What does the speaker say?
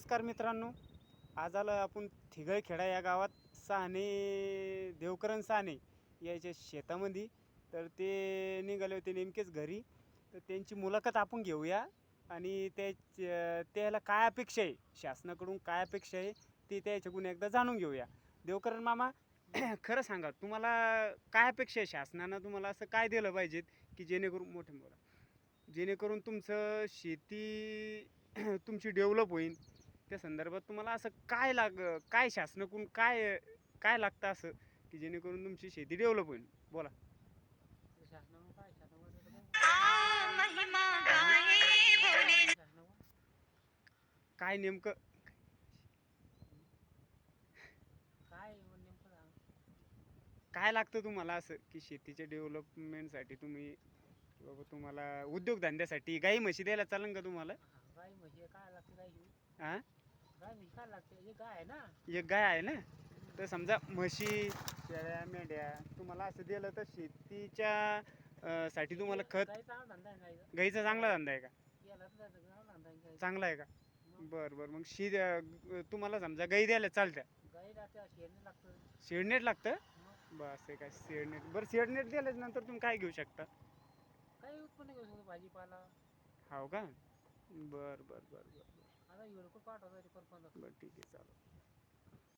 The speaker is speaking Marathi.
नमस्कार मित्रांनो. आज आलो आपण थिगळखेडा या गावात. साने देवकरण साने याच्या शेतामध्ये. तर ते निघाले होते नेमकेच घरी. तर त्यांची मुलाखत आपण घेऊया आणि त्याला काय अपेक्षा आहे, शासनाकडून काय अपेक्षा आहे ते त्याच्याकडून एकदा जाणून घेऊया. देवकरण मामा, खरं सांगा, तुम्हाला काय अपेक्षा आहे शासनानं? तुम्हाला असं काय दिलं पाहिजेत की जेणेकरून जेणेकरून तुमचं शेती तुमची डेव्हलप होईल? त्या संदर्भात तुम्हाला असं काय शासनाकडून काय काय लागतं असं की जेणेकरून तुमची शेती डेव्हलप होईल? बोला. शासनानं काय शासनावर काय नेमकं काय नेमकं सांग. काय लागतं तुम्हाला असं की शेतीच्या डेव्हलपमेंटसाठी तुम्ही, की बाबा तुम्हाला उद्योगधंद्यासाठी गाई म्हशी द्यायला चालेल का तुम्हाला? गाय म्हशी काय लागते? गाय हां, गाय म्हशी काय लागते? हे गाय आहे ना. एक गाय आहे ना. तर समजा म्हशी, शेळ्या, मेंढ्या तुम्हाला असं दिलं तर शेतीच्या साठी तुम्हाला खत. गायचा चांगला धंदा आहे. गायचा गाईचा चांगला धंदा आहे का? याला तर चांगला धंदा आहे गायचा. चांगला आहे का? मग बरं बरं. मग तुम्हाला समजा गाई द्यायला चालत्या. गायला त्या शेरने लागतं. शेडनेट लागतं. मग बस आहे काय शेडनेट. बरं, शेडनेट दिल्याच नंतर तुम्ही काय घेऊ शकता? काही उत्पन्न घेऊ शकतो, भाजीपाला. हो का? बरं बरं बरं बरं बरं आता येडको पाठवतो ते परपंच. बरं, ठीक आहे, चालेल.